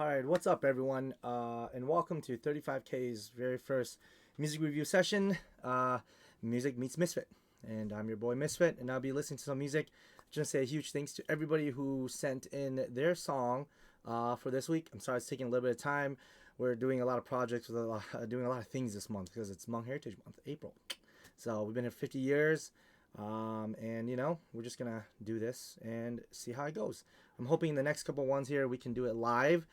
All right, what's up, everyone? And welcome to 35K's very first music review session, Music Meets Misfit. And I'm your boy Misfit, and I'll be listening to some music. Just say a huge thanks to everybody who sent in their song for this week. I'm sorry it's taking a little bit of time. We're doing a lot of projects, doing a lot of things this month because it's Hmong Heritage Month, April. So we've been here 50 years. And we're just gonna do this and see how it goes. I'm hoping the next couple ones here we can do it live,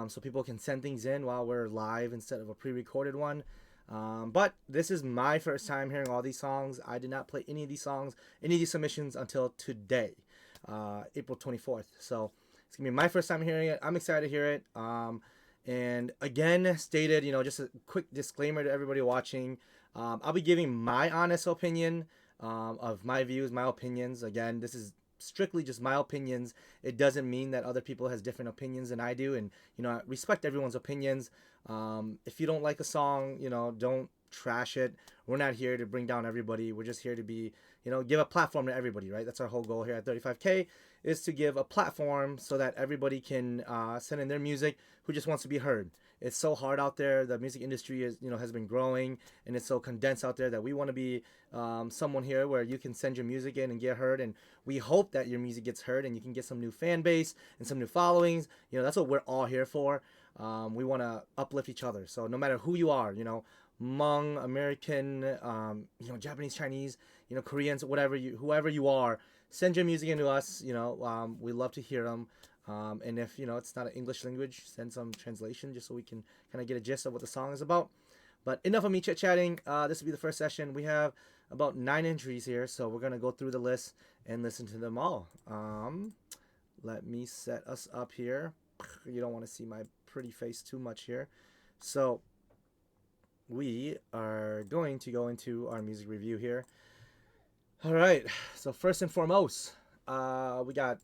so people can send things in while we're live instead of a pre-recorded one. But this is my first time hearing all these songs. I did not play any of these songs, any of these submissions until today, April 24th. So it's gonna be my first time hearing it. I'm excited to hear it. And again, stated, just a quick disclaimer to everybody watching. I'll be giving my honest opinion of my views, my opinions. Again, this is strictly just my opinions. It doesn't mean that other people has different opinions than I do, and I respect everyone's opinions. If you don't like a song, don't trash it. We're not here to bring down everybody. We're just here to be, give a platform to everybody, right? That's our whole goal here at 35K, is to give a platform so that everybody can send in their music who just wants to be heard. It's so hard out there. The music industry is, has been growing, and it's so condensed out there that we want to be someone here where you can send your music in and get heard, and we hope that your music gets heard and you can get some new fan base and some new followings. That's what we're all here for. We want to uplift each other. So no matter who you are, Hmong, American, Japanese, Chinese, Koreans, whoever you are, send your music into us. We love to hear them. And if it's not an English language, send some translation just so we can kind of get a gist of what the song is about. But enough of me chit-chatting. This will be the first session. We have about 9 entries here, so we're gonna go through the list and listen to them all. Let me set us up here. You don't want to see my pretty face too much here. So we are going to go into our music review here. All right, so first and foremost, we got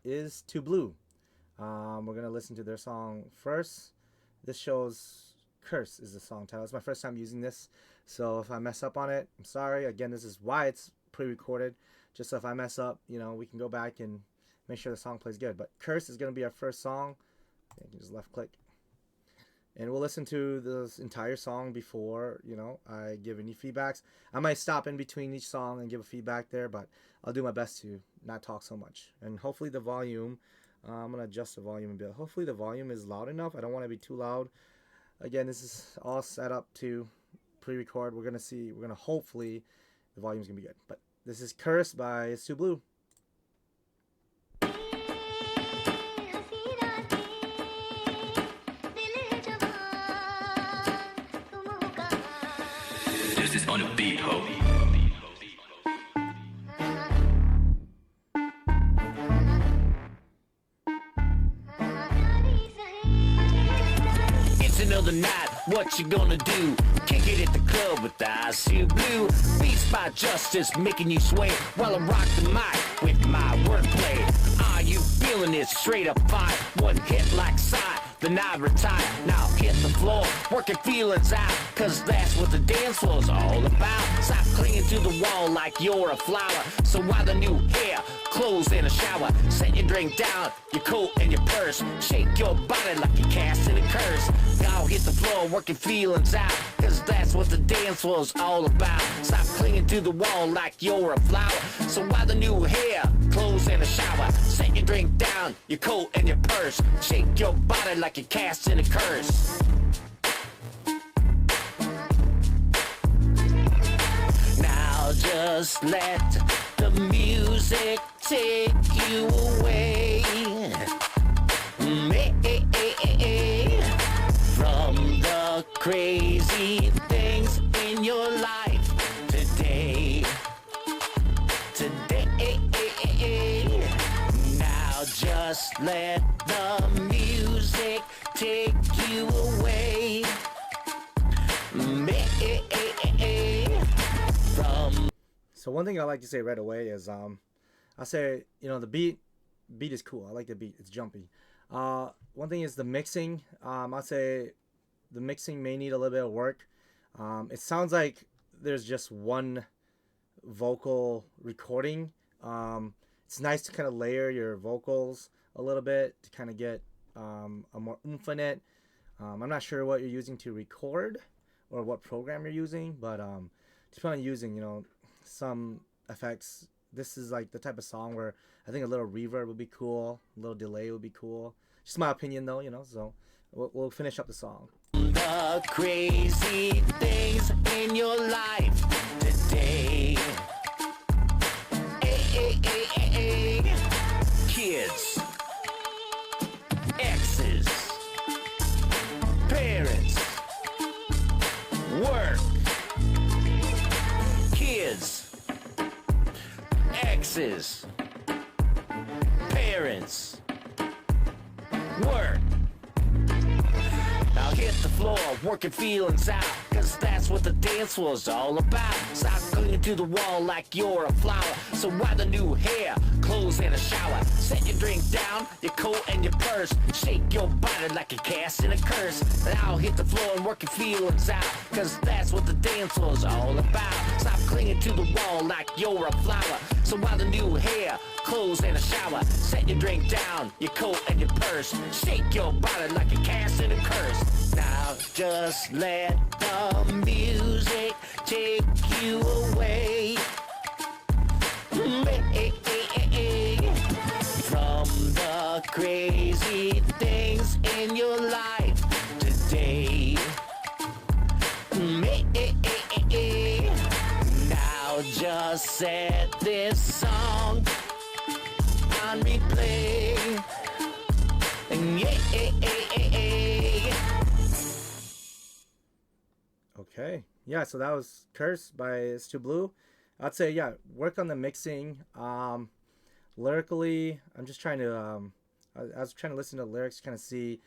Is Too Blue. We're gonna listen to their song first. This shows Curse is the song title. It's my first time using this, so if I mess up on it, I'm sorry. Again, this is why it's pre-recorded, just so if I mess up, we can go back and make sure the song plays good. But Curse is gonna be our first song. You can just left click, and we'll listen to this entire song before I give any feedbacks. I might stop in between each song and give a feedback there, but I'll do my best to not talk so much. And hopefully the volume, I'm gonna adjust the volume a bit. Hopefully the volume is loud enough. I don't want to be too loud. Again, this is all set up to pre-record. We're gonna hopefully the volume's gonna be good. But this is Curse by Is Too Blue. This is on the beat, ho. It's another night, what you gonna do? Kick it at the club with the eyes still blue. Beats by Justice making you sway while I rock the mic with my wordplay. Are you feeling it? Straight up fine. One hit like side, then I retire. Now hit the floor, working feelings out, cause that's what the dance floor's all about. Stop clinging to the wall like you're a flower. So while the new hair, clothes in a shower, set your drink down, your coat and your purse. Shake your body like you're casting a curse. Now hit the floor, working feelings out, cause that's what the dance floor's all about. Stop clinging to the wall like you're a flower. So while the new hair, clothes in a shower, set your drink down, your coat and your purse. Shake your body like you're casting a curse. Now just let the music take you away from the crazy things in your life today. Now just let the music take you away from. So one thing I like to say right away is I say the beat is cool. I like the beat. It's jumpy. One thing is the mixing. I'd say the mixing may need a little bit of work. It sounds like there's just one vocal recording. It's nice to kind of layer your vocals a little bit to kind of get a more oomph in it. I'm not sure what you're using to record or what program you're using, but just plan on using, some effects. This is like the type of song where I think a little reverb would be cool, a little delay would be cool. Just my opinion though, so we'll finish up the song. The crazy things in your life today. Kids, exes, parents, work. Kids, exes, parents, work. Now hit the floor, working feelings out, cause that's what the dance floor's all about. Stop clinging to the wall like you're a flower. So why the new hair, clothes and a shower? Set your drink down, your coat and your purse. Shake your body like a cast in a curse. Now hit the floor and work your feelings out, cause that's what the dance floor's all about. Stop clinging to the wall like you're a flower. So why the new hair, clothes and a shower? Set your drink down, your coat and your purse. Shake your body like a cast in a curse. Now just let the music take you away from the crazy things in your life today. Now just set this song on replay. Okay, yeah, so that was Curse by It's Too Blue. I'd say, yeah, work on the mixing. Lyrically, I'm just trying to, I was trying to listen to the lyrics, kind of see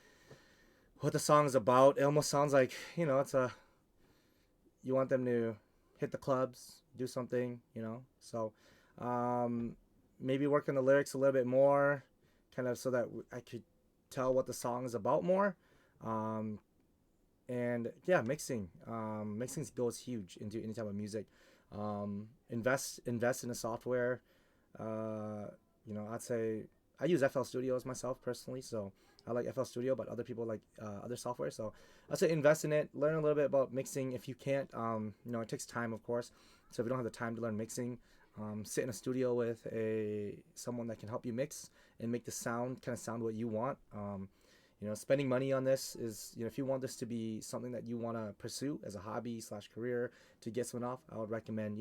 what the song is about. It almost sounds like, it's you want them to hit the clubs, do something, so maybe work on the lyrics a little bit more, kind of so that I could tell what the song is about more. And yeah, mixing goes huge into any type of music. Invest in a software. I'd say I use FL Studios myself personally, so I like FL Studio, but other people like other software. So I'd say invest in it. Learn a little bit about mixing if you can't. It takes time, of course. So if you don't have the time to learn mixing, sit in a studio with someone that can help you mix and make the sound what you want. Spending money on this is, if you want this to be something that you want to pursue as a hobby / career to get someone off, I would recommend,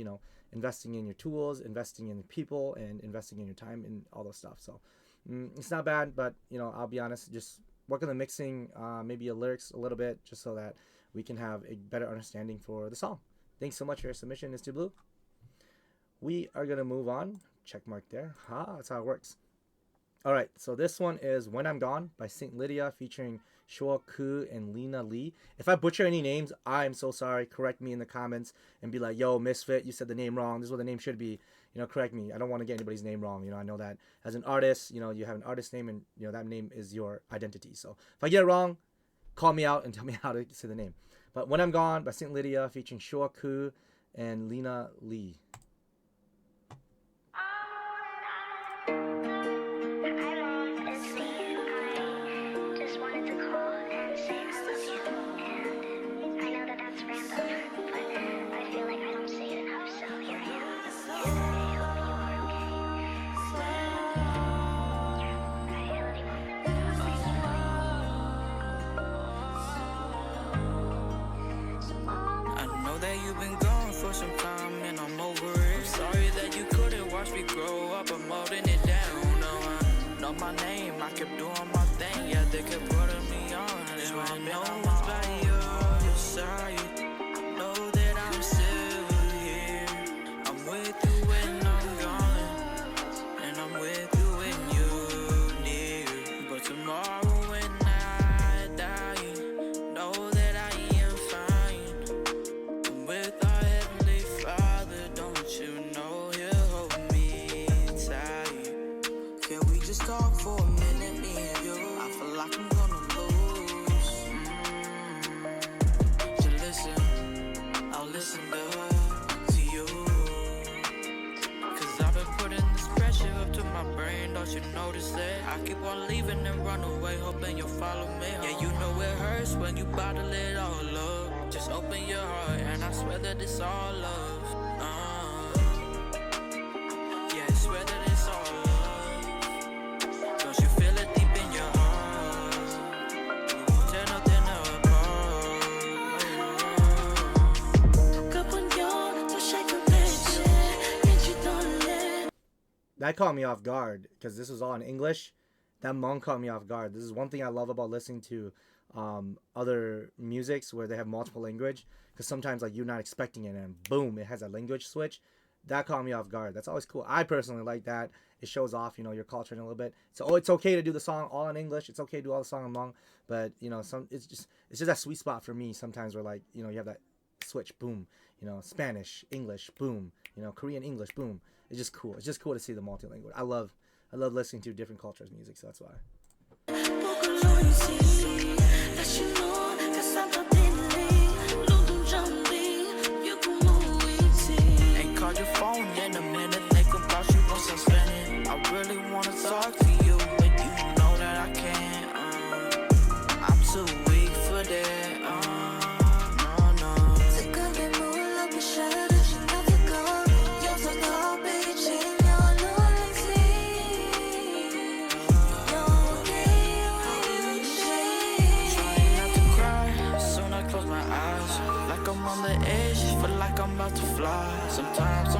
investing in your tools, investing in people, and investing in your time and all those stuff. So it's not bad, but, I'll be honest, just work on the mixing, maybe your lyrics a little bit, just so that we can have a better understanding for the song. Thanks so much for your submission, It's Too Blue. We are going to move on. Check mark there. That's how it works. All right, so this one is When I'm Gone by St. Lydia featuring Shua Ku and Lena Lee. If I butcher any names, I'm so sorry. Correct me in the comments and be like, yo, Misfit, you said the name wrong. This is what the name should be. Correct me. I don't want to get anybody's name wrong. I know that as an artist, you have an artist name and, that name is your identity. So if I get it wrong, call me out and tell me how to say the name. But When I'm Gone by St. Lydia featuring Shua Ku and Lena Lee. You've been gone for some time and I'm over it. I'm sorry that you couldn't watch me grow up. I'm holding it down. No, I know my name. I kept doing my thing. Yeah, they kept putting me on. And I know it's by your side. Know that I'm still here. I'm with you when I'm gone. And I'm with you when you're near. But tomorrow when I die, know that I am fine. With our Heavenly Father, don't you know He'll hold me tight? Can we just talk for a minute, me and you? I feel like I'm gonna lose. So listen, I'll listen to you. Cause I've been putting this pressure up to my brain. don't you notice that? I keep on leaving and run away, hoping you'll follow me. Yeah, you know it hurts when you bottle it all up. Just open your heart and I swear that it's all love. Yeah, I swear that it's all love. Don't you feel it deep in your heart? Tear nothing apart. That caught me off guard because this was all in English. That Hmong caught me off guard. This is one thing I love about listening to other musics where they have multiple language, because sometimes like you're not expecting it and boom, it has a language switch. That caught me off guard. That's always cool. I personally like that. It shows off, your culture in a little bit. So it's okay to do the song all in English. It's okay to do all the song in Hmong, but it's just that sweet spot for me sometimes where like you have that switch, boom, Spanish, English, boom, Korean, English, boom. It's just cool. It's just cool to see the multilingual. I love listening to different cultures' music, so that's why. Ain't called your phone in a minute, think about you once I'm spending. I really wanna talk to you, but you know that I can't. I'm too weak for that. No. Trying not to cry, soon I close my eyes. Like I'm on the edge, feel like I'm about to fly. Sometimes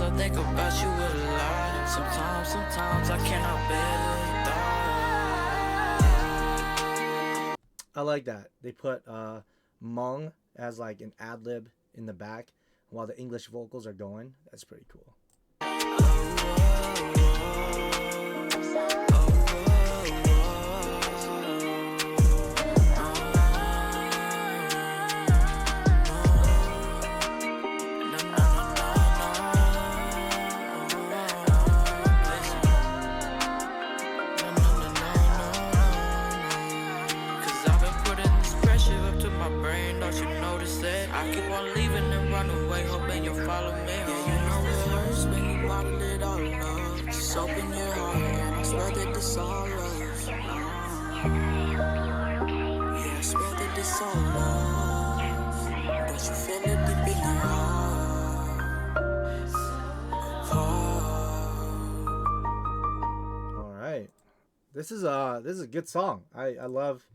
I think about you a lot. Sometimes I cannot bear the thought. I like that. They put Hmong as like an ad lib in the back while the English vocals are going. That's pretty cool. I keep on leaving and run away, hoping you'll follow me. Yeah, you know it hurts when you bottle it all up. Just open your heart and I swear that this all love. Yeah, I swear that this all love. Don't you feel it deep in your heart? All right, this is a good song. I love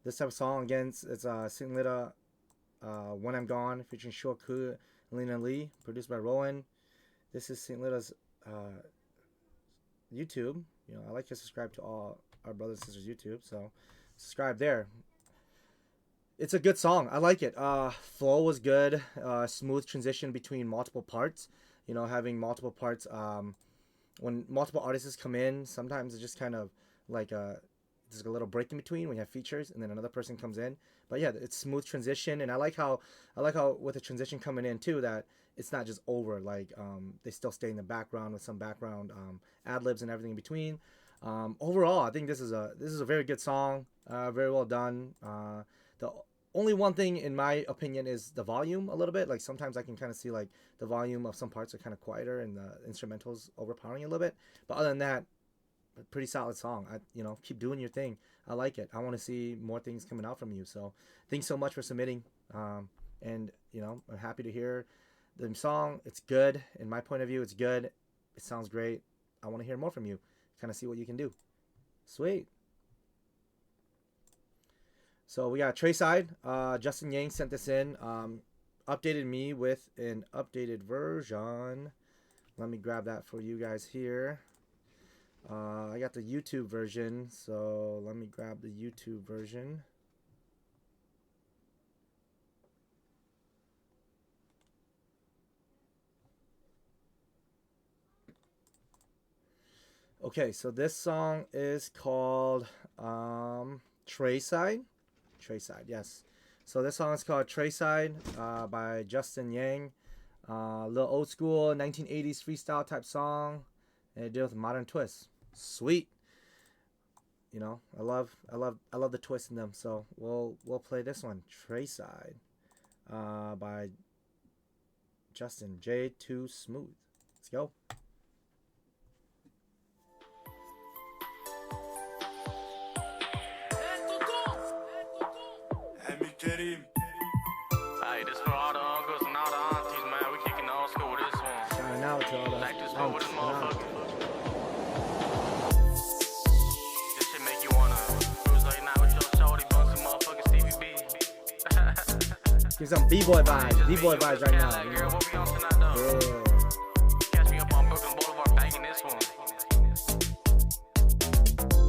this type of song. Again, it's Saint Lita. When I'm Gone, featuring Shoku and Lena Lee, produced by Rowan. This is St. Lita's YouTube. I like to subscribe to all our brothers and sisters' YouTube, so subscribe there. It's a good song. I like it. Flow was good. Smooth transition between multiple parts. Having multiple parts. When multiple artists come in, sometimes it's just kind of like there's a little break in between when you have features and then another person comes in. But yeah, it's smooth transition, and I like how with the transition coming in too, that it's not just over. Like they still stay in the background with some background ad libs and everything in between. Overall, I think this is a very good song. Very well done. The only one thing in my opinion is the volume a little bit. Like sometimes I can kind of see like the volume of some parts are kind of quieter and the instrumentals overpowering a little bit. But other than that, a pretty solid song. Keep doing your thing. I like it. I want to see more things coming out from you. So thanks so much for submitting. And I'm happy to hear the song. It's good. In my point of view, it's good. It sounds great. I want to hear more from you. Kind of see what you can do. Sweet. So we got Trayside. Justin Yang sent this in. Updated me with an updated version. Let me grab that for you guys here. I got the YouTube version, so let me grab the YouTube version. Okay, so this song is called Trayside. Trayside, yes. So this song is called Trayside by Justin Yang. A little old school 1980s freestyle type song. And it deals with modern twists. Sweet. I love the twist in them. So we'll play this one, Trayside, by Justin J2 Smooth. Let's go. Hey, this for all the uncles and all the aunties, man. We kicking old school with this one. Shouting out to all the Back to school with this aunts. motherfucker. This shit make you wanna cruise late night with your shorty, bump some motherfucking Stevie B. Give some B-boy vibes. B-boy vibes right now. You Girl, know? what we on tonight, though? Yeah. Catch me up on Brooklyn Boulevard banging this one.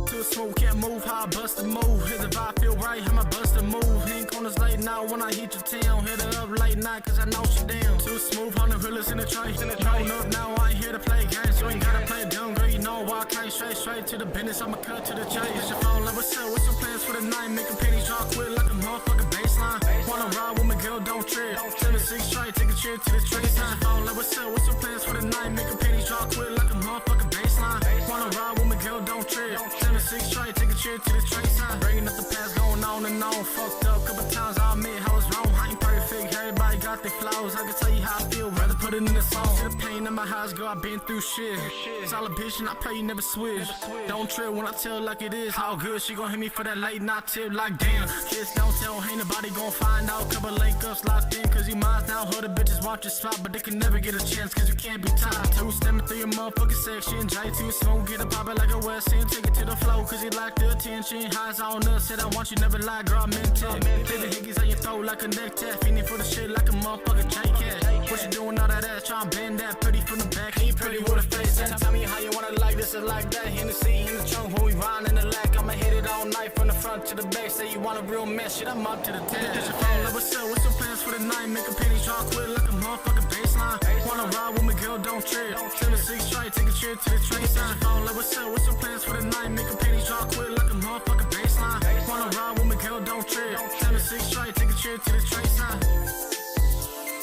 Too smooth, can't move, how I bust a move. Hit the vibe, feel right, how my bust a move. Ain't corners late now when I hit your town. Hit her up late night, cause I know she down. Too smooth, on the realest in the tray. Known up now, I ain't here to play games. You ain't gotta play dumb, girl, you know why I can't straight to the business. I'ma cut to the chase. It's your phone, like what's up, what's some plans for the night? Making pennies drop quick like a motherfucking baseline. Wanna ride with me, girl, don't trip. 7-6 straight, take a trip to the trace. It's your phone, like what's up, what's some plans for the night? Making pennies drop quick like a motherfucking baseline. Wanna ride with me, girl, don't trip. 7-6 straight, take a trip to the trace. Bringing up the past, going on and on. Fucked up, couple times I admit I was wrong. I ain't perfect, everybody got their flaws. I can tell you how I feel, rather put it in the song. See the pain in my eyes, girl, I've been through shit. Solid bitch, and I pray you never switch. Don't trip when I tell it like it is. How good she gon' hit me for that late night tip, like damn. Kids don't tell, ain't nobody gon' find out. Couple link ups locked in, cause you mine now. Other bitches want your spot, but they can never get a chance, cause you can't be tied. Two stepping through your motherfucking section. J2 smoke, get it poppin' like a West End. Take it to the flow, cause you like the attention. Highs on us, said I want you, never lie, girl, I meant it. Baby hickeys on your throat like a neck tap. Feeling for the shit like a motherfucking J-Cat. What you doing all that ass, tryna bend that pretty from the back. Ain't pretty with a face, and tell me how you wanna like this or like that. Hennessy in the trunk when we ride in the lack. I'ma hit it all night from the front to the back. Say you want a real mess, shit, I'm up to the task. Get your phone, like what's up, what's some plans for the night? Making pennies drop quick like a motherfucking baseline. Wanna ride with me, girl, don't trip. 7-6 straight, take a trip to the trace. Get your phone, like what's up, what's some plans for the night? Making pennies drop quick like a motherfucking baseline. Wanna ride with me, girl, don't trip. 7-6 straight, take a trip to the trace.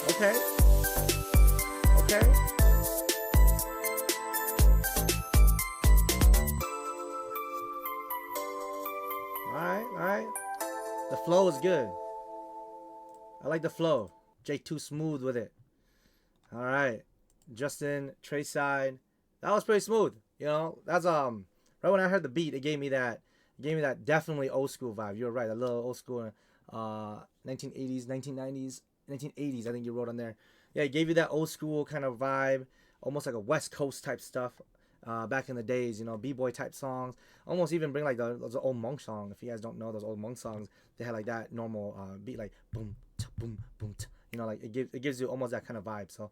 Okay. Okay. Alright. The flow is good. I like the flow. Jake too smooth with it. Alright. Justin, Trey Side. That was pretty smooth. You know, that's right when I heard the beat, it gave me that definitely old school vibe. You're right, a little old school 1980s, 1990s, 1980s, I think you wrote on there. Yeah, it gave you that old school kind of vibe, almost like a West Coast type stuff. Back in the days, you know, b-boy type songs, almost even bring like those old Monk songs. If you guys don't know those old Monk songs, they had like that normal beat, like boom, boom, boom, you know, like it gives you almost that kind of vibe. So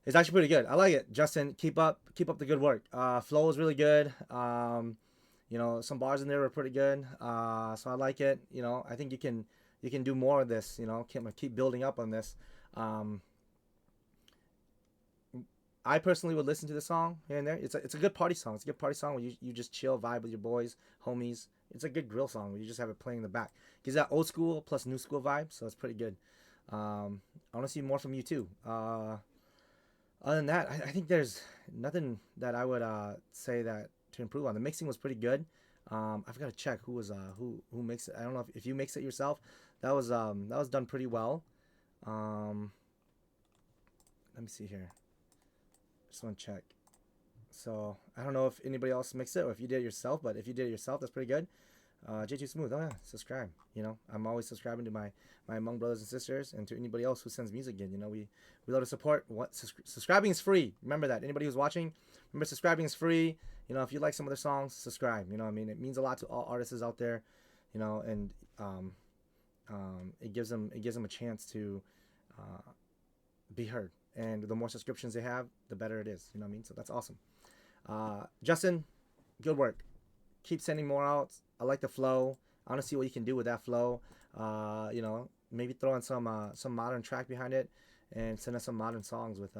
it's actually pretty good. I like it. Justin, keep up the good work. Flow is really good. You know, some bars in there were pretty good. So I like it. You know, I think you can do more of this. You know, keep building up on this. I personally would listen to the song here and there. It's a good party song. It's a good party song where you just chill, vibe with your boys, homies. It's a good grill song where you just have it playing in the back. Gives that old school plus new school vibe, so it's pretty good. I want to see more from you too. Other than that, I think there's nothing that I would say that to improve on. The mixing was pretty good. I've got to check who was who mixed it. I don't know if you mixed it yourself. That was done pretty well. Let me see here. Just want to check. So I don't know if anybody else mixed it or if you did it yourself, but if you did it yourself, that's pretty good. J2 Smooth, oh yeah, subscribe. You know, I'm always subscribing to my Hmong brothers and sisters and to anybody else who sends music in. You know, we love to support. Subscribing is free. Remember that. Anybody who's watching, remember subscribing is free. You know, if you like some of their songs, subscribe. You know, I mean, it means a lot to all artists out there. You know, and it gives them a chance to be heard. And the more subscriptions they have, the better it is. You know what I mean? So that's awesome. Justin, good work. Keep sending more out. I like the flow. I want to see what you can do with that flow. You know, maybe throw in some modern track behind it and send us some modern songs with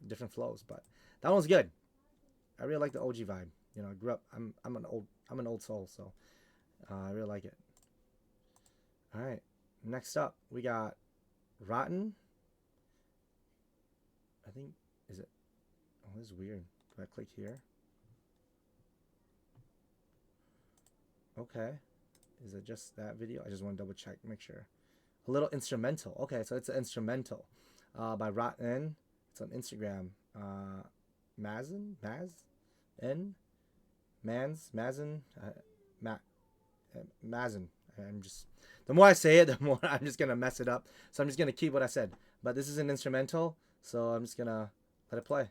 different flows. But that one's good. I really like the OG vibe. You know, I grew up. I'm an old soul, so I really like it. All right. Next up, we got Rotten. I think, is it? Oh, this is weird. Do I click here? Okay. Is it just that video? I just want to double check, make sure. A little instrumental. Okay, so it's an instrumental by Rotten. It's on Instagram. Mazin? Mazin? The more I say it, the more I'm just gonna mess it up. So I'm just gonna keep what I said. But this is an instrumental, so I'm just gonna let it play.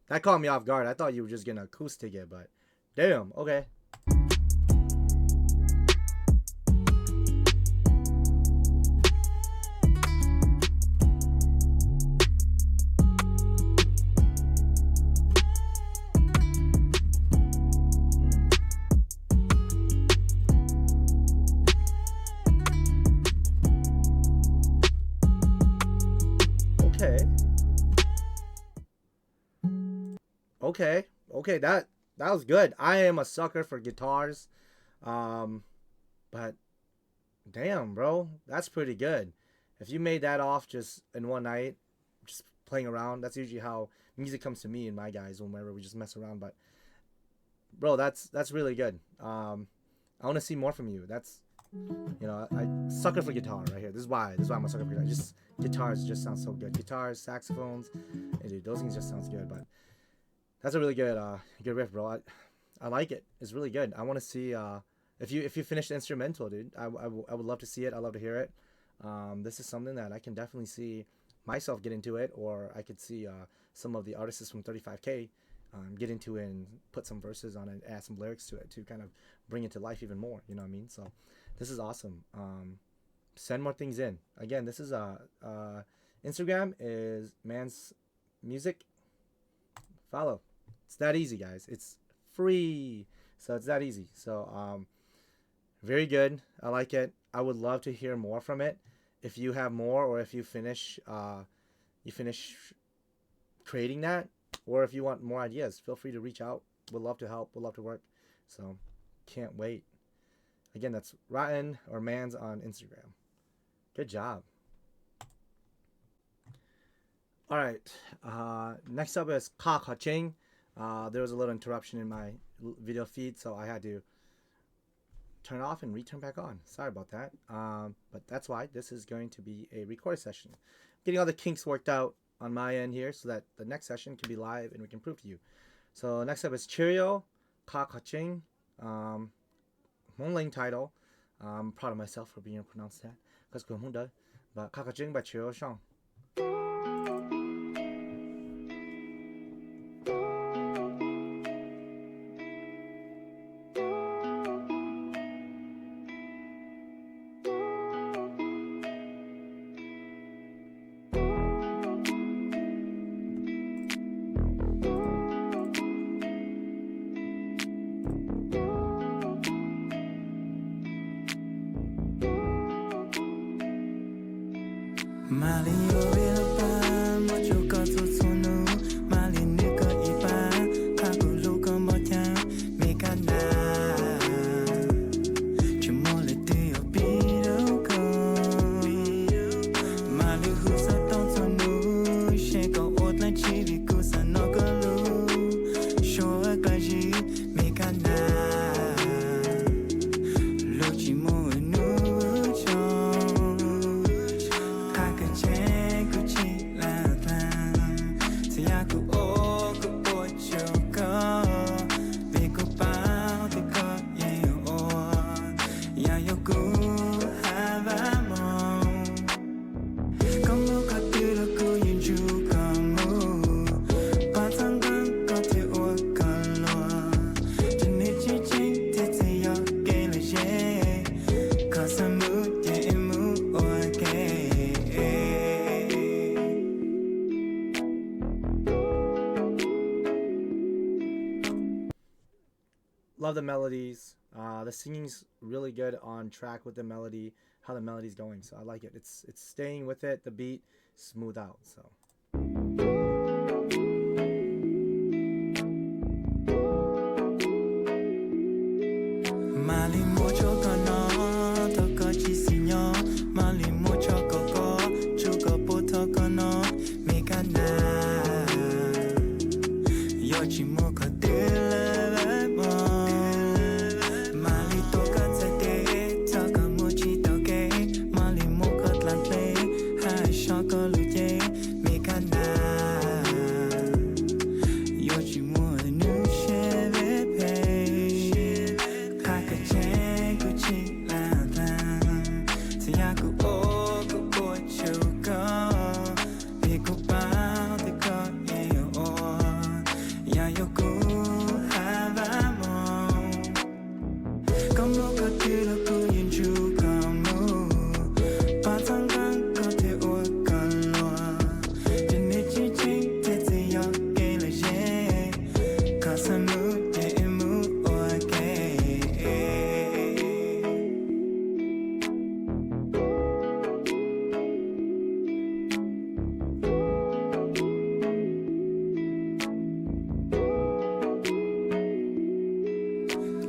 That caught me off guard. I thought you were just gonna acoustic it, but damn, okay. Okay, that was good. I am a sucker for guitars, but damn, bro, that's pretty good. If you made that off just in one night, just playing around, that's usually how music comes to me and my guys whenever we just mess around. But bro, that's really good. I want to see more from you. That's, I sucker for guitar right here. This is why I'm a sucker for guitar. Just guitars just sound so good. Guitars, saxophones, dude, those things just sounds good. But that's a really good riff, bro. I like it. It's really good. I want to see if you finish the instrumental, dude. I would love to see it. I love to hear it. This is something that I can definitely see myself get into it, or I could see some of the artists from 35K get into it and put some verses on it, add some lyrics to it to kind of bring it to life even more. You know what I mean? So this is awesome. Send more things in. Again, this is Instagram is Man's Music. Follow. It's that easy, guys. It's free, so it's that easy. So very good. I like it. I would love to hear more from it. If you have more, or if you finish creating that, or if you want more ideas, feel free to reach out. We'd love to help. We'd love to work. So can't wait. Again, that's Rotten or Mans on Instagram. Good job. All right. Next up is Ka Ka Ching. There was a little interruption in my video feed, so I had to turn it off and return back on. Sorry about that. But that's why this is going to be a recording session. Getting all the kinks worked out on my end here so that the next session can be live and we can prove to you. So next up is Cheerio, Ka Ka Ching. Mongling title. I'm proud of myself for being able to pronounce that. But Ka Ka Ching by Cheerio Shang. Love the melodies. The singing's really good on track with the melody, how the melody's going. So I like it. It's staying with it. The beat smooth out. So.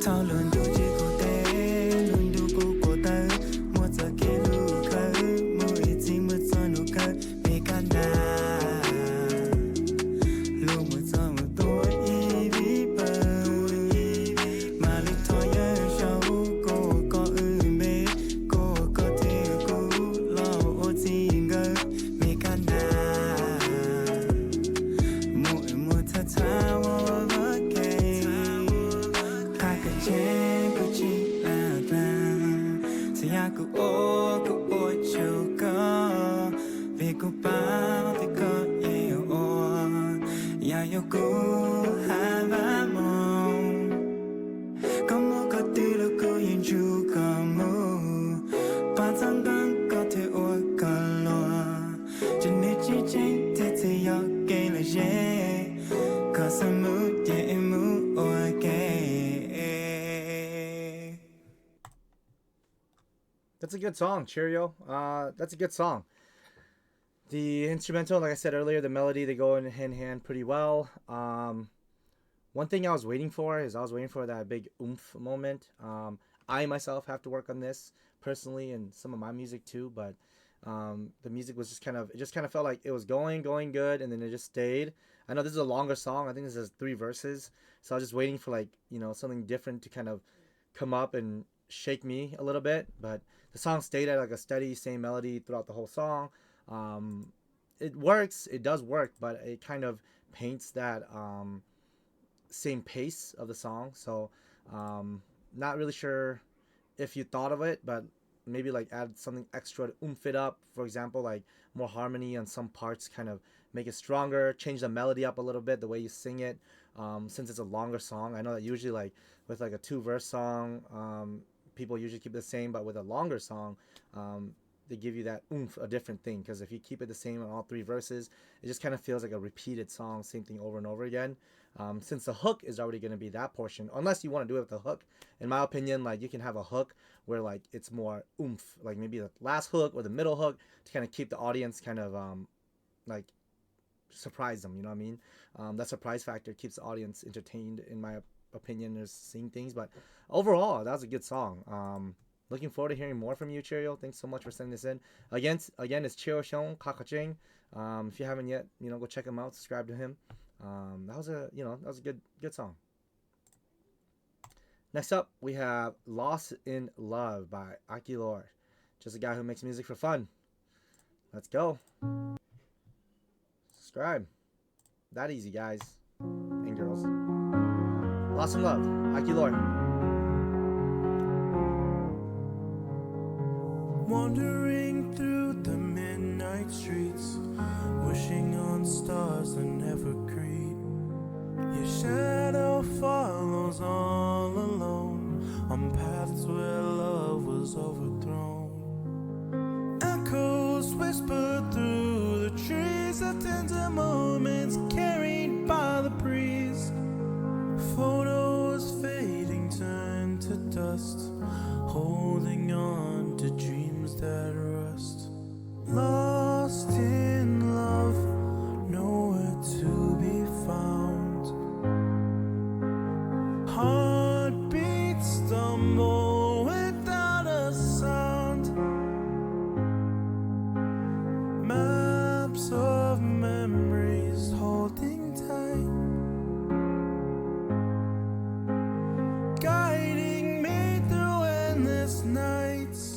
thao luôn du chỉ cô té luôn du cô tớ mua giờ kia lu khơi mua ít chỉ mua cho nụ cơ về cả na lu mua cho một tôi vì bờ mà lúc thôi nhớ sao cô có mê cô có thể cô lo ô chỉ ngờ về cả na mua thật thà mua kề ta cứ chén cứ chỉ là sẽ ya cứ ô chiều có vì cô bao thì có yêu ô ya yêu cô hai ba mong có mua có tư là cô yên chú có mua ba tháng gần có thể ô có lo cho nên chỉ chính thì ya kể là dễ có sao mu dễ mu ô kể. That's a good song, Cheerio. That's a good song. The instrumental, like I said earlier, the melody, they go in hand in hand pretty well. One thing I was waiting for that big oomph moment. I myself have to work on this personally and some of my music too, but the music was just kind of felt like it was going good, and then it just stayed. I know this is a longer song. I think this has 3 verses, so I was just waiting for like, something different to kind of come up and shake me a little bit, but the song stayed at like a steady same melody throughout the whole song. It works, it does work, but it kind of paints that same pace of the song. So not really sure if you thought of it, but maybe like add something extra to oomph it up. For example, like more harmony on some parts, kind of make it stronger, change the melody up a little bit, the way you sing it. Since it's a longer song, I know that usually like with like a 2-verse song, people usually keep it the same, but with a longer song, they give you that oomph, a different thing. Because if you keep it the same on all 3 verses, it just kind of feels like a repeated song, same thing over and over again. Since the hook is already going to be that portion, unless you want to do it with the hook. In my opinion, like you can have a hook where like it's more oomph, like maybe the last hook or the middle hook to kind of keep the audience kind of like surprise them. You know what I mean? That surprise factor keeps the audience entertained, in my opinion. There's seeing things, but overall, that was a good song. Looking forward to hearing more from you, Cheerio. Thanks so much for sending this in. Again, it's Cheerio Xiong Kakaching. If you haven't yet, go check him out, subscribe to him. That was a good song. Next up, we have Lost in Love by Aki Lord. Just a guy who makes music for fun. Let's go. Subscribe. That easy, guys and girls. Lost in Love, Aki Lord. Wandering through the midnight streets, wishing on stars that never creep. Your shadow follows all alone on paths where love was overthrown. Echoes whisper through the trees of tender moments carried by the breeze. Photos fading turn to dust, holding on to dreams that rust. Lost in love, nowhere to be found. Heartbeats stumble without a sound. Maps of memories holding tight, guiding me through endless nights.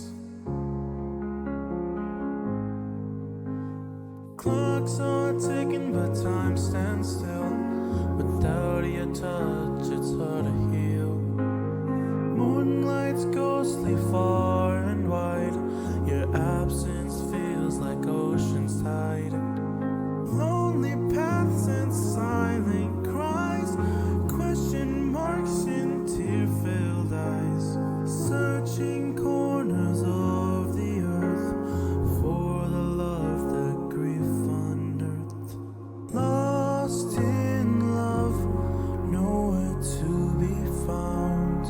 Clocks are ticking, but time stands still. Without your touch, it's hard to heal. Moonlight's ghostly far and wide. Your absence feels like ocean's tide. Lonely paths and silent cries, question marks in tear-filled eyes. Searching corners of the earth for the love that grief unearthed. Lost in love, nowhere to be found.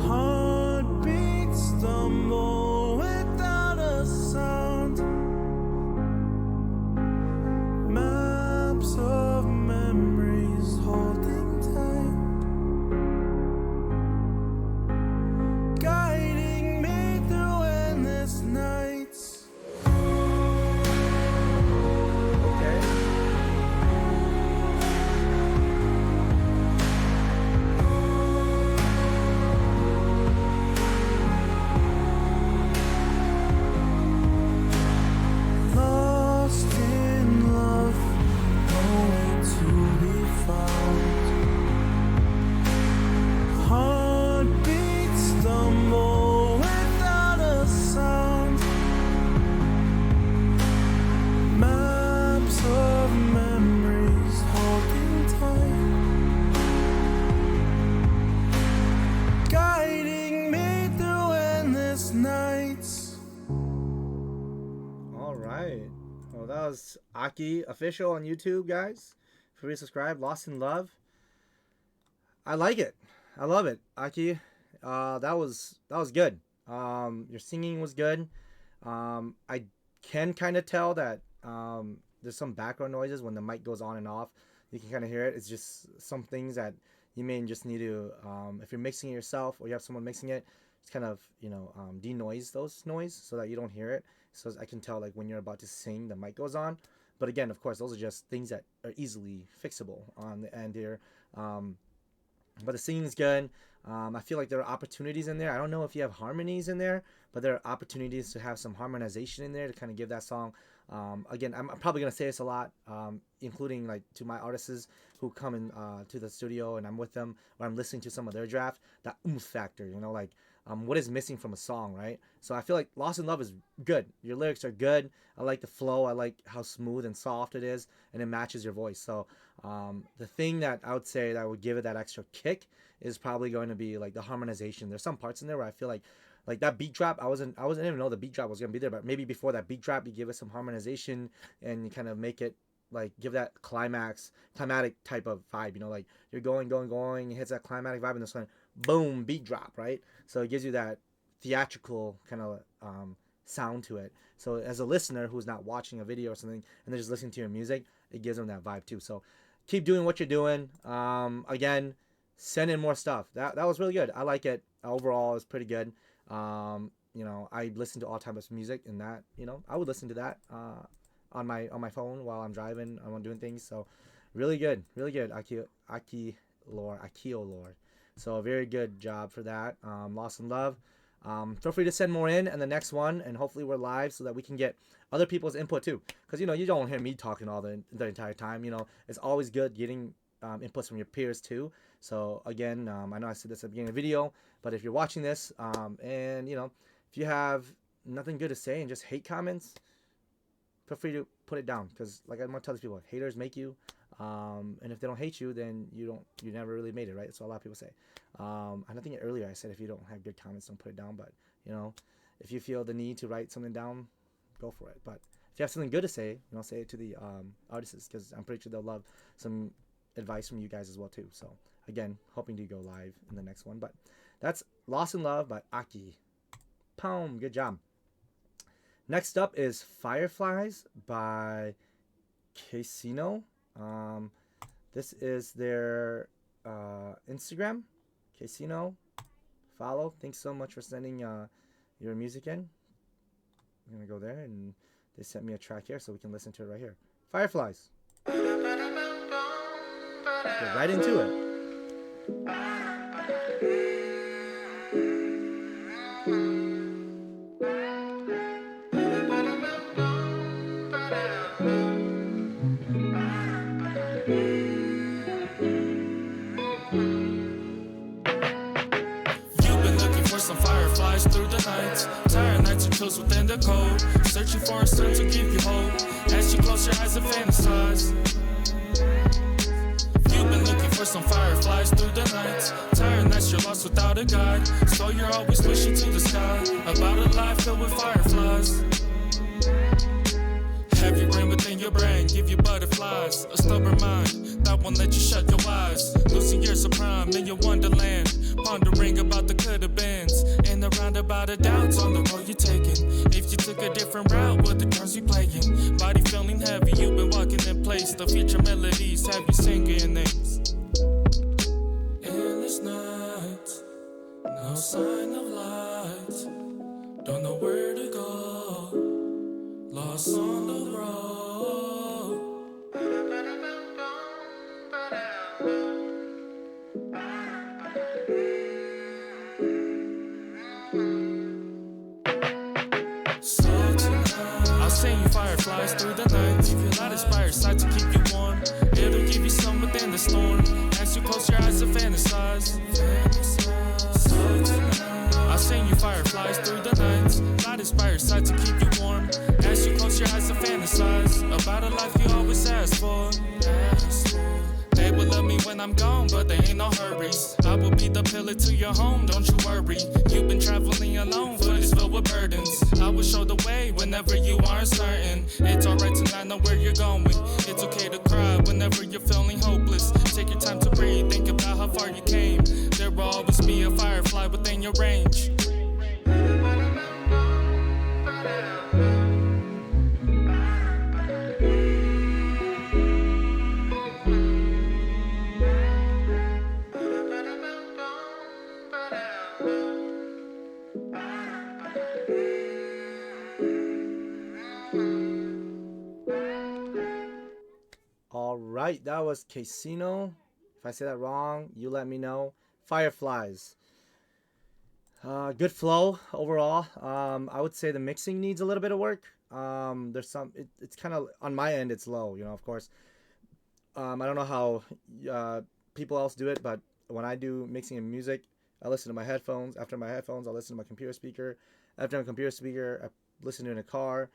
Heart So that was Aki Official on YouTube, guys. Feel free to subscribe. Lost in Love. I like it. I love it. Aki, that was good. Your singing was good. I can kind of tell that there's some background noises when the mic goes on and off. You can kind of hear it. It's just some things that you may just need to, if you're mixing it yourself or you have someone mixing it, just kind of, denoise those noise so that you don't hear it. So I can tell, like, when you're about to sing, the mic goes on. But again, of course, those are just things that are easily fixable on the end here. But the singing is good. I feel like there are opportunities in there. I don't know if you have harmonies in there, but there are opportunities to have some harmonization in there to kind of give that song. Again, I'm probably going to say this a lot, including like to my artists who come in to the studio and I'm with them or I'm listening to some of their draft, that oomph factor, like what is missing from a song, right? So I feel like Lost in Love is good. Your lyrics are good. I like the flow. I like how smooth and soft it is, and it matches your voice. So the thing that I would say that would give it that extra kick is probably going to be like the harmonization. There's some parts in there where I feel like that beat drop, I didn't even know the beat drop was gonna be there, but maybe before that beat drop, you give it some harmonization and you kind of make it like give that climatic type of vibe. Like you're going, it hits that climatic vibe, and this one, boom, beat drop, right? So it gives you that theatrical kind of sound to it. So as a listener who's not watching a video or something and they're just listening to your music, it gives them that vibe too. So keep doing what you're doing. Again, send in more stuff. That was really good. I like it. Overall, it's pretty good. I listen to all types of music, and that, I would listen to that on my phone while I'm driving, I'm doing things. So really good. Akio Lord. So a very good job for that. Lost in Love. Feel free to send more in the next one, and hopefully we're live so that we can get other people's input too. Because you don't hear me talking all the entire time. It's always good getting inputs from your peers too. So again, I know I said this at the beginning of the video, but if you're watching this and if you have nothing good to say and just hate comments, feel free to put it down, because like I'm gonna tell these people, haters make you, and if they don't hate you, then you never really made it, right? That's what a lot of people say. I think earlier I said if you don't have good comments, don't put it down, but if you feel the need to write something down, go for it. But if you have something good to say, say it to the artists, because I'm pretty sure they'll love some advice from you guys as well too. So again, hoping to go live in the next one. But that's Lost in Love by Aki. Poem, good job. Next up is Fireflies by Casino. This is their Instagram. Casino, follow. Thanks so much for sending your music in. I'm gonna go there, and they sent me a track here, so we can listen to it right here. Fireflies. Get right into it. Some fireflies through the nights, tired nights and chills within the cold, searching for a sun to give you hope, as you close your eyes and fantasize. You've been looking for some fireflies through the nights, tired nights you're lost without a guide, so you're always pushing to the sky, about a life filled with fireflies. Heavy rain within your brain, give you butterflies, a stubborn mind that won't let you shut your eyes, losing years of prime in your wonderland, pondering about the could-have-beens, and the roundabout of doubts on the road you're taking. If you took a different route, what the drums you playing? Body feeling heavy, you've been walking in place, the future melodies have you singing names. Endless night, no sign of light, don't know where to go, lost on the road. I'll send you fireflies through the night, give you a lot of inspired sight to keep you warm. It'll give you some within the storm, as you close your eyes and fantasize. I'll send you fireflies through the night, lot inspired sight to keep you warm, as you close your eyes and fantasize about a life you always asked for. They will love me when I'm gone, but there ain't no hurries. I will be the pillar to your home, don't you worry. You've been traveling alone, foot is filled with burdens. I will show the way whenever you aren't certain. It's alright to not where you're going. It's okay to cry whenever you're feeling hopeless. Take your time to breathe, think about how far you came. There will always be a firefly within your range. All right, that was Casino. If I say that wrong, you let me know. Fireflies. Good flow overall. I would say the mixing needs a little bit of work. There's it's kind of on my end. It's low, of course. I don't know how people else do it, but when I do mixing in music, I listen to my headphones. After my headphones, I listen to my computer speaker. After my computer speaker, I listen to it in a car.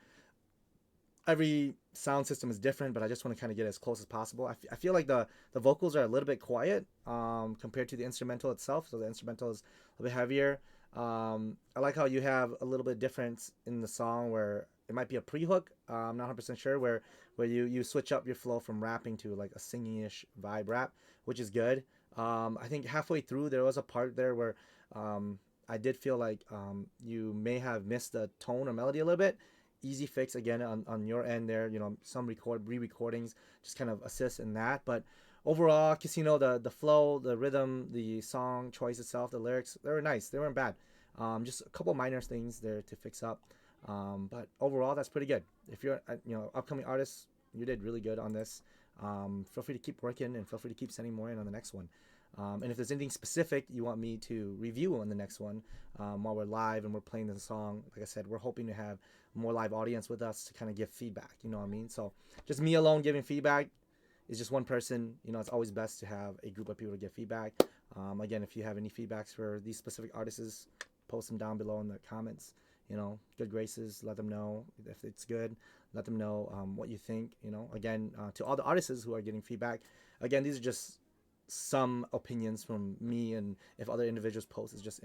Every sound system is different, but I just want to kind of get as close as possible. I feel like the vocals are a little bit quiet compared to the instrumental itself. So the instrumental is a bit heavier. I like how you have a little bit difference in the song where it might be a pre-hook. I'm not 100% sure where you switch up your flow from rapping to like a singing-ish vibe rap, which is good. I think halfway through there was a part there where I did feel like you may have missed the tone or melody a little bit. Easy fix again on your end there. Some re-recordings just kind of assist in that. But overall, Casino, the flow, the rhythm, the song choice itself, the lyrics, they were nice. They weren't bad. Just a couple minor things there to fix up. But overall, that's pretty good. If you're upcoming artists, you did really good on this. Feel free to keep working and feel free to keep sending more in on the next one. And if there's anything specific you want me to review on the next one, while we're live and we're playing the song, like I said, we're hoping to have more live audience with us to kind of give feedback. You know what I mean? So just me alone giving feedback is just one person. It's always best to have a group of people to give feedback. Again, if you have any feedbacks for these specific artists, post them down below in the comments. Good graces, let them know if it's good. Let them know what you think. Again, to all the artists who are getting feedback, again, these are just some opinions from me, and if other individuals post, it's just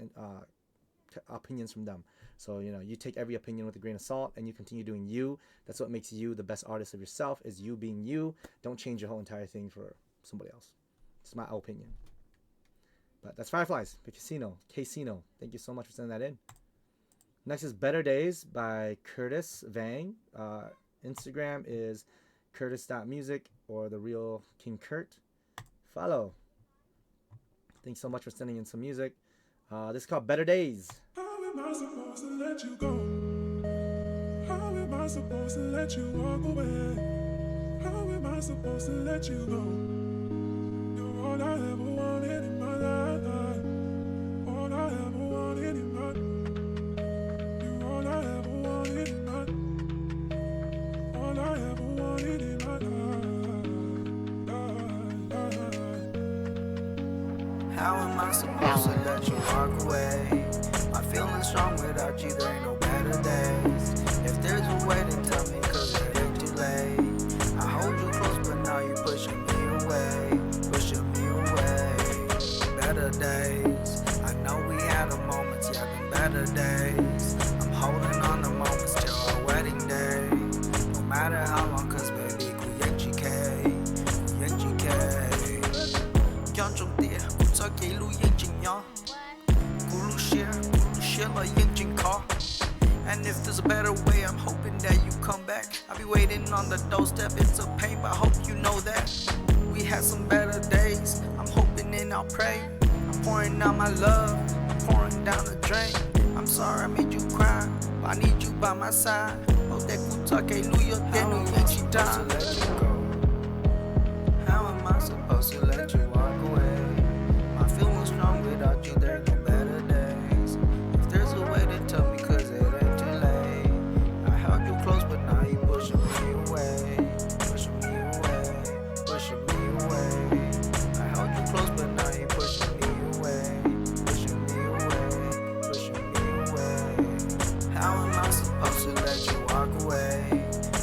opinions from them. So you take every opinion with a grain of salt and you continue doing you. That's what makes you the best artist of yourself, is you being you. Don't change your whole entire thing for somebody else. It's my opinion. But that's Fireflies by Casino. Thank you so much for sending that in. Next is Better Days by Curtis Vang. Instagram is curtis.music or the real King Kurt. Follow. Thanks so much for sending in some music. This is called Better Days. How am I supposed to let you go? How am I supposed to let you walk away? How am I supposed to let you go? You're all I ever wanted in my life. All I ever wanted in my life. You're all I ever wanted in my life. All I ever wanted in my life. How am I supposed to let you walk away? My feelings strong without you, there ain't no better days. If there's a way, then tell me, cause it ain't too late. I hold you close, but now you're pushing me away. Better days, I know we had a moments, yeah, been better days. I'm holding on to moments till our wedding day. No matter how long, cause baby, and if there's a better way, I'm hoping that you come back. I'll be waiting on the doorstep, it's a pain, but I hope you know that we had some better days. I'm hoping and I'll pray. I'm pouring out my love, I'm pouring down the drain. I'm sorry I made you cry, but I need you by my side. Hope that kutake luyo tenu yenchita. How am I supposed to let you walk away? My feelings strong without you, there are no better days. If there's a way to tell me, cause it ain't too late. I held you close, but now you pushing me away. Pushing me away, pushing me away. I held you close, but now you pushing me away. Pushing me away, pushing me away. How am I supposed to let you walk away?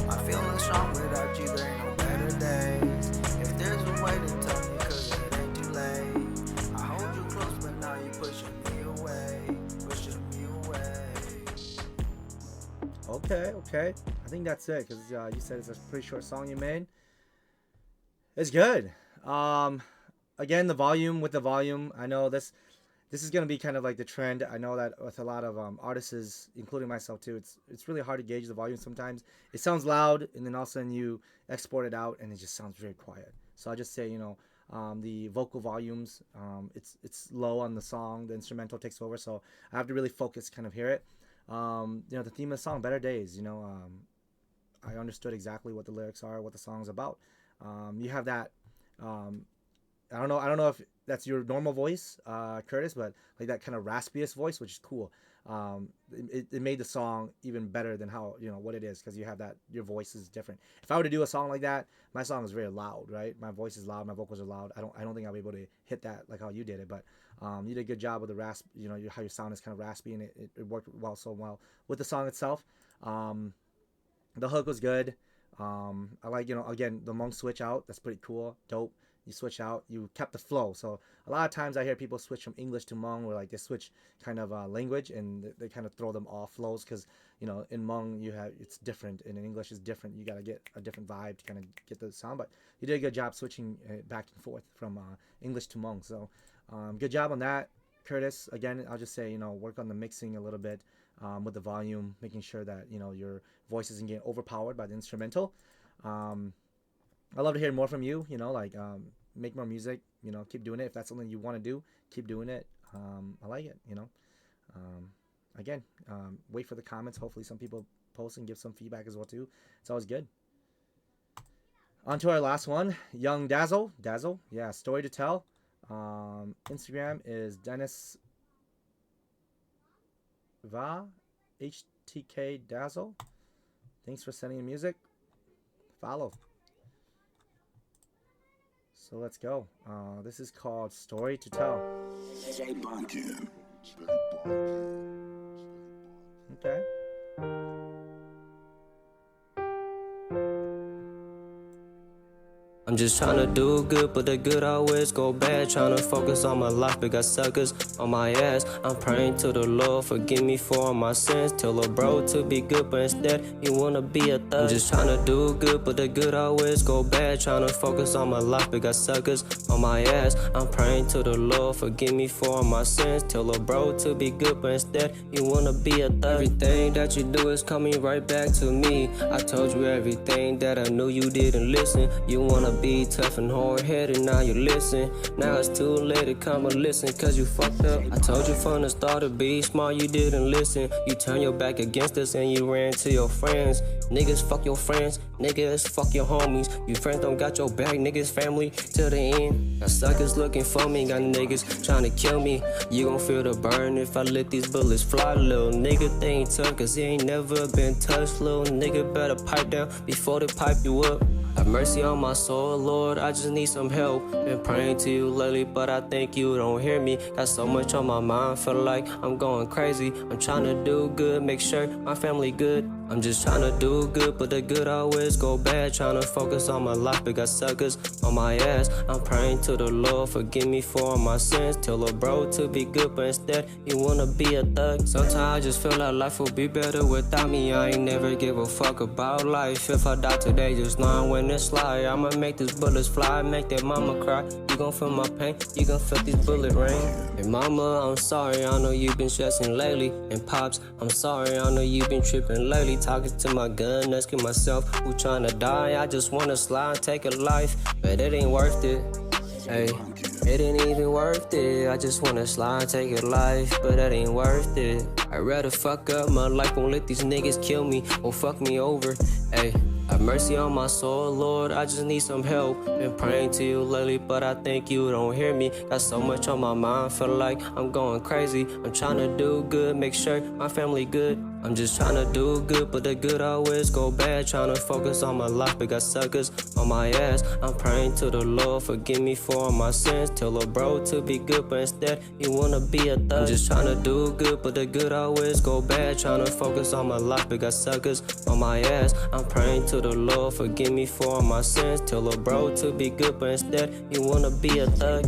My feelings strong without you, there ain't no better days. If there's a way to tell me, cause it ain't too late. I hold you close, but now you pushing me away. Pushing me away. Okay. I think that's it, because you said it's a pretty short song you made. It's good. Again, the volume. I know this is gonna be kind of like the trend. I know that with a lot of artists, including myself too, it's really hard to gauge the volume sometimes. It sounds loud, and then all of a sudden you export it out, and it just sounds very quiet. So I just say, the vocal volumes, it's low on the song. The instrumental takes over, so I have to really focus, kind of hear it. The theme of the song, Better Days. I understood exactly what the lyrics are, what the song's about. You have that. I don't know if that's your normal voice, Curtis, but like that kind of raspiest voice, which is cool. It made the song even better than how what it is, because you have that, your voice is different. If I were to do a song like that, my song is very loud, right? My voice is loud, my vocals are loud. I don't think I'll be able to hit that like how you did it, but you did a good job with the rasp. How your sound is kind of raspy, and it worked well with the song itself. The hook was good. I like, again, the Hmong switch out. That's pretty cool, dope. You switch out, you kept the flow. So a lot of times I hear people switch from English to Hmong, where like they switch kind of language, and they kind of throw them off flows, because in Hmong it's different, and in English it's different. You got to get a different vibe to kind of get the sound. But you did a good job switching back and forth from English to Hmong. So good job on that, Curtis. Again, I'll just say, work on the mixing a little bit with the volume, making sure that your voice isn't getting overpowered by the instrumental. I'd love to hear more from you. Make more music. Keep doing it. If that's something you want to do, keep doing it. I like it. Again, wait for the comments. Hopefully, some people post and give some feedback as well too. It's always good. On to our last one, Young Dazzle. Yeah, story to tell. Instagram is Dennis Va HTK Dazzle. Thanks for sending in music. Follow. So let's go. This is called Story to Tell. Okay. I'm just tryna do good, but the good always go bad. Tryna focus on my life, but got suckers on my ass. I'm praying to the Lord, forgive me for all my sins. Tell a bro to be good, but instead you wanna be a thug. I'm just tryna do good, but the good always go bad. Tryna focus on my life, but got suckers on my ass. I'm praying to the Lord, forgive me for all my sins. Tell a bro to be good, but instead you wanna be a thug. Everything that you do is coming right back to me. I told you everything that I knew, you didn't listen. You wanna be tough and hard-headed, now you listen. Now it's too late to come and listen, cause you fucked up. I told you from the start to be smart, you didn't listen. You turned your back against us and you ran to your friends. Niggas fuck your friends, niggas fuck your homies. You friends don't got your back, niggas family till the end. Got suckers looking for me, got niggas trying to kill me. You gon' feel the burn if I let these bullets fly. Little nigga, they ain't tough cause he ain't never been touched. Little nigga better pipe down before they pipe you up. Have mercy on my soul, Lord, I just need some help. Been praying to you lately, but I think you don't hear me. Got so much on my mind, feel like I'm going crazy. I'm trying to do good, make sure my family good. I'm just trying to do good, but the good always go bad. Trying to focus on my life, but got suckers on my ass. I'm praying to the Lord, forgive me for all my sins. Tell a bro to be good, but instead you wanna be a thug. Sometimes I just feel like life would be better without me. I ain't never give a fuck about life. If I die today, just knowing when it's slide, I'ma make these bullets fly, make that mama cry. You gon' feel my pain, you gon' feel these bullet rain. And mama, I'm sorry, I know you've been stressing lately. And pops, I'm sorry, I know you've been tripping lately. Talking to my gun, asking myself who tryna die. I just wanna slide, take a life, but it ain't worth it. Hey, it ain't even worth it. I just wanna slide, take a life, but that ain't worth it. I'd rather fuck up my life, won't let these niggas kill me or fuck me over. Hey, have mercy on my soul, Lord, I just need some help. Been praying to you lately, but I think you don't hear me. Got so much on my mind, feel like I'm going crazy. I'm trying to do good, make sure my family good. I'm just trying to do good, but the good always go bad. Trying to focus on my life, but got suckers on my ass. I'm praying to the Lord, forgive me for all my sins. Tell a bro to be good, but instead you wanna be a thug. I'm just trying to do good, but the good always go bad. Trying to focus on my life, but got suckers on my ass. I'm praying to the Lord, forgive me for all my sins. Tell a bro to be good, but instead you wanna be a thug.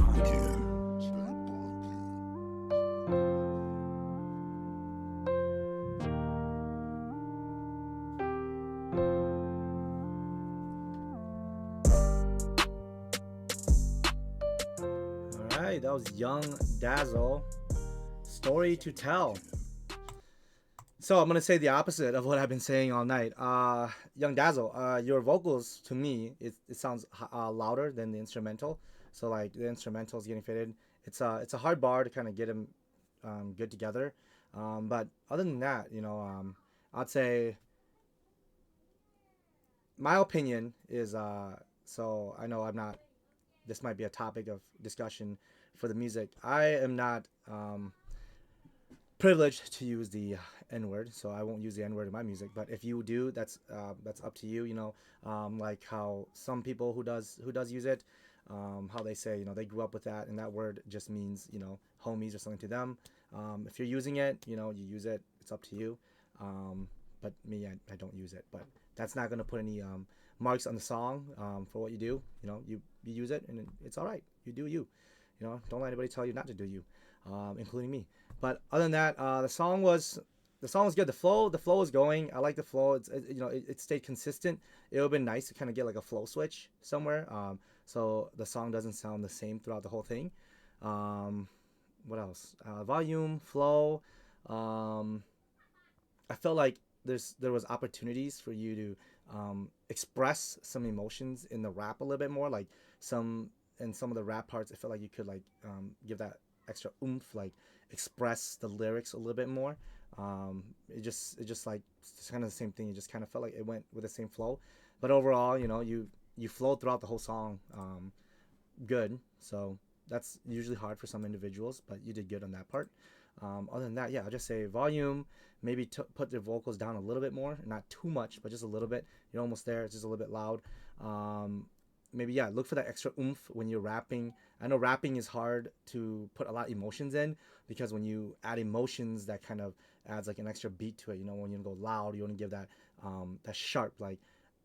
that was Young Dazzle, Story to Tell. So I'm gonna say the opposite of what I've been saying all night. Young Dazzle, your vocals to me it sounds louder than the instrumental. So like the instrumental is getting faded. It's a hard bar to kind of get them good together. But other than that, I'd say my opinion is so I know I'm not. This might be a topic of discussion for the music. I am not privileged to use the N word, so I won't use the N word in my music. But if you do, that's up to you. Like how some people who does use it, how they say they grew up with that, and that word just means homies or something to them. If you're using it, you use it. It's up to you. But me, I don't use it. But that's not gonna put any marks on the song for what you do. You use it and it's all right. You do you. Don't let anybody tell you not to do you, including me. But other than that, the song was good. The flow was going. I like the flow. It stayed consistent. It would have been nice to kind of get like a flow switch somewhere, so the song doesn't sound the same throughout the whole thing. What else? Volume, flow. I felt like there was opportunities for you to express some emotions in the rap a little bit more. Like some of the rap parts, I felt like you could like give that extra oomph, like express the lyrics a little bit more. It just like it's kind of the same thing. It just kind of felt like it went with the same flow. But overall, you flowed throughout the whole song good. So that's usually hard for some individuals, but you did good on that part. Other than that, yeah, I'll just say volume, maybe put the vocals down a little bit more, not too much, but just a little bit. You're almost there. It's just a little bit loud. Maybe, yeah, look for that extra oomph when you're rapping. I know rapping is hard to put a lot of emotions in, because when you add emotions, that kind of adds like an extra beat to it. When you go loud, you want to give that that sharp, like,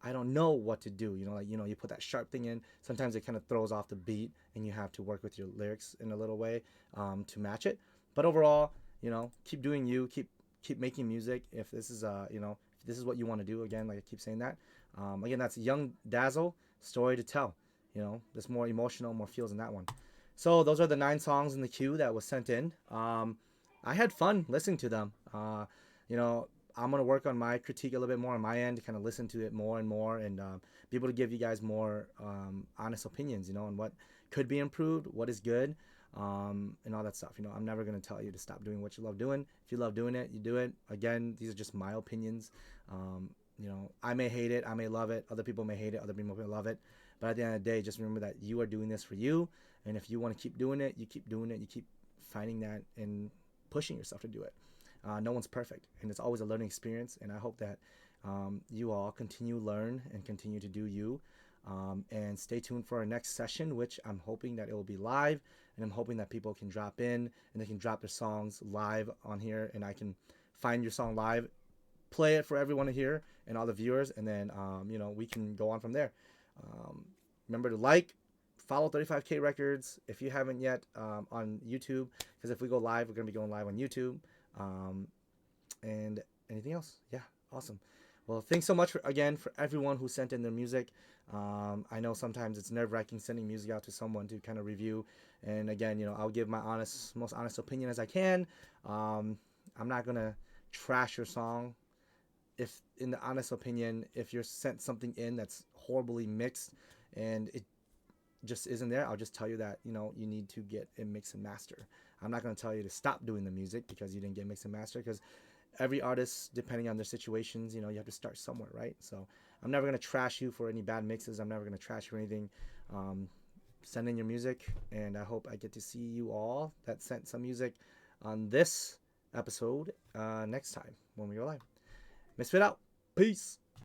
I don't know what to do. You put that sharp thing in. Sometimes it kind of throws off the beat, and you have to work with your lyrics in a little way to match it. But overall, keep doing you, keep making music. If this is if this is what you want to do, again, like I keep saying that. Again, that's Young Dazzle, Story to Tell. There's more emotional, more feels in that one. So those are the 9 songs in the queue that was sent in. I had fun listening to them. I'm gonna work on my critique a little bit more on my end to kind of listen to it more and more, and be able to give you guys more honest opinions, on what could be improved, what is good. And all that stuff. I'm never going to tell you to stop doing what you love doing. If you love doing it, you do it. Again, these are just my opinions. I may hate it, I may love it, other people may hate it, other people may love it. But at the end of the day, just remember that you are doing this for you. And if you want to keep doing it, you keep doing it. You keep finding that and pushing yourself to do it. No one's perfect, and it's always a learning experience. And I hope that you all continue to learn and continue to do you. And stay tuned for our next session, which I'm hoping that it will be live, and I'm hoping that people can drop in and they can drop their songs live on here, and I can find your song live, play it for everyone to hear and all the viewers, and then we can go on from there. Remember to follow 35K Records if you haven't yet on YouTube, because if we go live, we're going to be going live on YouTube. And anything else? Yeah, awesome. Well, thanks so much again for everyone who sent in their music. I know sometimes it's nerve-wracking sending music out to someone to kind of review. And again, I'll give my most honest opinion as I can. I'm not going to trash your song. If, in the honest opinion, if you're sent something in that's horribly mixed and it just isn't there, I'll just tell you that, you need to get a mix and master. I'm not going to tell you to stop doing the music because you didn't get mix and master, because every artist, depending on their situations, you have to start somewhere, right? So I'm never going to trash you for any bad mixes. I'm never going to trash you for anything. Send in your music, and I hope I get to see you all that sent some music on this episode next time when we go live. Misfit out. Peace.